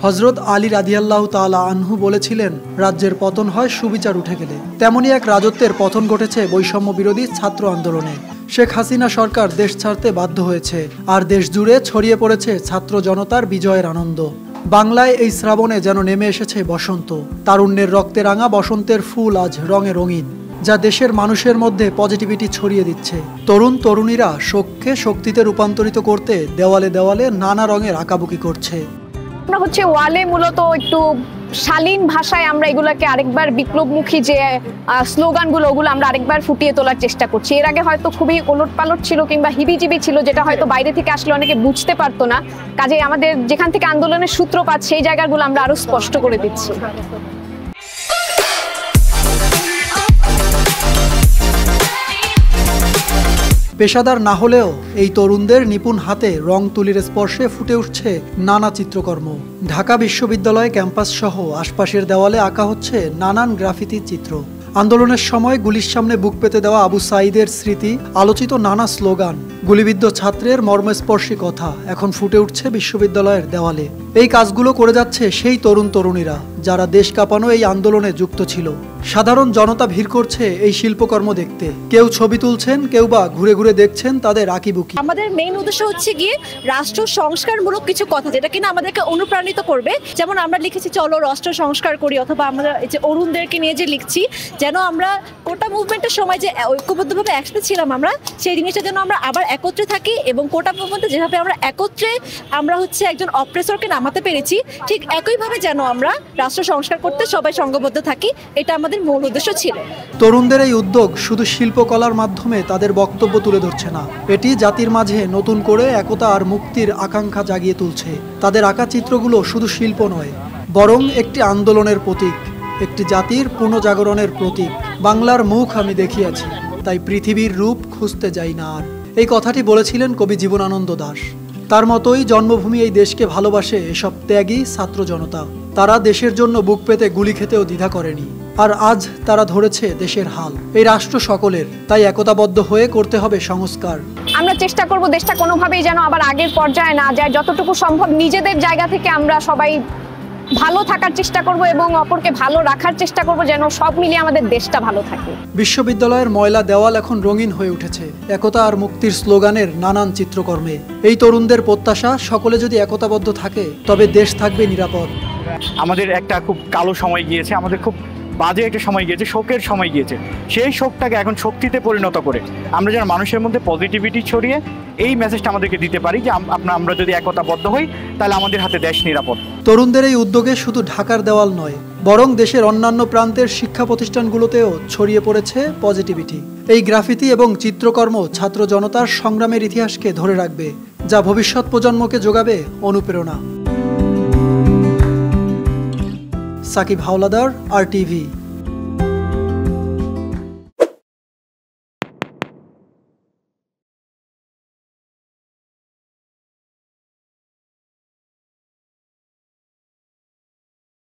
হযরত আলী রাদিয়াল্লাহু তাআলা আনহু বলেছিলেন, রাজ্যের পতন হয় সুবিচার উঠে গেলে। তেমনি এক রাজত্বের পতন ঘটেছে বৈষম্য বিরোধী ছাত্র আন্দোলনে। শেখ হাসিনা সরকার দেশ ছাড়তে বাধ্য হয়েছে, আর দেশ জুড়ে ছড়িয়ে পড়েছে ছাত্র জনতার বিজয়ের আনন্দ। বাংলায় এই শ্রাবণে যেন নেমে এসেছে বসন্ত। তারুণ্যের রক্তে রাঙা বসন্তের ফুল আজ রঙে রঙিন, যা দেশের মানুষের মধ্যে পজিটিভিটি ছড়িয়ে দিচ্ছে। তরুণ তরুণীরা শোককে শক্তিতে রূপান্তরিত করতে দেওয়ালে দেওয়ালে নানা রঙের আঁকাবুকি করছে। আমরা ওয়ালে মূলত একটু শালীন ভাষায় আমরা এগুলোকে আরেকবার বিপ্লবমুখী যে স্লোগানগুলো ওগুলো আমরা আরেকবার ফুটিয়ে তোলার চেষ্টা করছি। এর আগে হয়তো খুবই ওলটপালট ছিল কিংবা হিবিজিবি ছিল, যেটা হয়তো বাইরে থেকে আসলে অনেকে বুঝতে পারতো না। কাজেই আমাদের যেখান থেকে আন্দোলনের সূত্রপাত সেই জায়গাগুলো আমরা আরো স্পষ্ট করে দিচ্ছি। পেশাদার না হলেও এই তরুণদের নিপুণ হাতে রং তুলির স্পর্শে ফুটে উঠছে নানা চিত্রকর্ম। ঢাকা বিশ্ববিদ্যালয় ক্যাম্পাস সহ আশপাশের দেওয়ালে আঁকা হচ্ছে নানান গ্রাফিতি চিত্র। আন্দোলনের সময় গুলির সামনে বুক পেতে দেওয়া আবু সাঈদের স্মৃতি, আলোচিত নানা স্লোগান, গুলিবিদ্ধ ছাত্রের মর্মস্পর্শী কথা এখন ফুটে উঠছে বিশ্ববিদ্যালয়ের দেওয়ালে। এই কাজগুলো করে যাচ্ছে সেই তরুণ তরুণীরা যারা দেশ কাঁপানো এই আন্দোলনে যুক্ত ছিল। সাধারণ জনতা ভিড় করছে এই শিল্পকর্ম দেখতে। কেউ ছবি তুলছেন, কেউ বা ঘুরে ঘুরে দেখছেন তাদের আঁকিবুকি। আমাদের মেইন উদ্দেশ্য হচ্ছে গিয়ে রাষ্ট্র সংস্কারমূলক কিছু কথা, যেটা কিনা আমাদেরকে অনুপ্রাণিত করবে। যেমন আমরা লিখেছি চলো রাষ্ট্র সংস্কার করি, অথবা আমরা এই যে অরুণদেরকে নিয়ে যে লিখছি, যেন আমরা কোটা মুভমেন্টের সময় যে ঐক্যবদ্ধভাবে একসাথে ছিলাম আমরা, সেই জিনিসটা যেন আমরা আবার একত্রে থাকি, এবং কোটা মুভমেন্টে যেভাবে আমরা একত্রে আমরা একজন অপ্রেসরকে নামাতে পেরেছি, ঠিক একইভাবে যেন আমরা রাষ্ট্র সংস্কার করতে সবাই সংঘবদ্ধ থাকি। এটা আমাদের মূল উদ্দেশ্য ছিল। তরুণদের এই উদ্যোগ শুধু শিল্পকলার মাধ্যমে তাদের বক্তব্য তুলে ধরছে না, এটি জাতির মাঝে নতুন করে একতা আর মুক্তির আকাঙ্ক্ষা জাগিয়ে তুলছে। তাদের আঁকা চিত্রগুলো শুধু শিল্প নয়, বরং একটি আন্দোলনের প্রতীক, একটি জাতির পুনর্জাগরণের প্রতীক। বাংলার মুখ আমি দেখিয়াছি, তাই পৃথিবীর রূপ খুঁজতে যাই না আর। এই কথাটি বলেছিলেন কবি জীবনানন্দ দাশ। তার মতোই জন্মভূমি এই দেশকে ভালোবাসে এসব ত্যাগী ছাত্র জনতা। তারা দেশের জন্য বুক পেতে গুলি খেতেও দ্বিধা করেনি, আর আজ তারা ধরেছে দেশের হাল। এই রাষ্ট্র সকলের, তাই একতাবদ্ধ হয়ে করতে হবে সংস্কার। আমরা চেষ্টা করব দেশটা কোনোভাবেই যেন আবার আগের পর্যায়ে না যায়। যতটুকু সম্ভব নিজেদের জায়গা থেকে আমরা সবাই ভালো থাকার চেষ্টা করব এবং অপরকে ভালো রাখার চেষ্টা করব, যেন সব মিলিয়ে আমাদের দেশটা ভালো থাকে। বিশ্ববিদ্যালয়ের ময়লা দেওয়াল এখন রঙিন হয়ে উঠেছে একতা আর মুক্তির স্লোগানের নানান চিত্রকর্মে। এই তরুণদের প্রত্যাশা, সকলে যদি একতাবদ্ধ থাকে তবে দেশ থাকবে নিরাপদ। আমাদের একটা খুব কালো সময় গিয়েছে, আমাদের খুব বাজে একটা সময় গিয়েছে, শোকের সময় গিয়েছে। সেই শোকটাকে এখন শক্তিতে পরিণত করে আমরা যেন মানুষের মধ্যে পজিটিভিটি ছড়িয়ে এই মেসেজটা আমাদেরকে দিতে পারি যে আমরা যদি একতাবদ্ধ হই তাহলে আমাদের হাতে দেশ নিরাপদ। তরুণদের এই উদ্যোগে শুধু ঢাকার দেওয়াল নয়, বরং দেশের অন্যান্য প্রান্তের শিক্ষা প্রতিষ্ঠানগুলোতেও ছড়িয়ে পড়েছে পজিটিভিটি। এই গ্রাফিতি এবং চিত্রকর্ম ছাত্র জনতার সংগ্রামের ইতিহাসকে ধরে রাখবে, যা ভবিষ্যৎ প্রজন্মকে যোগাবে অনুপ্রেরণা। সাকিব হাওলাদার, RTV।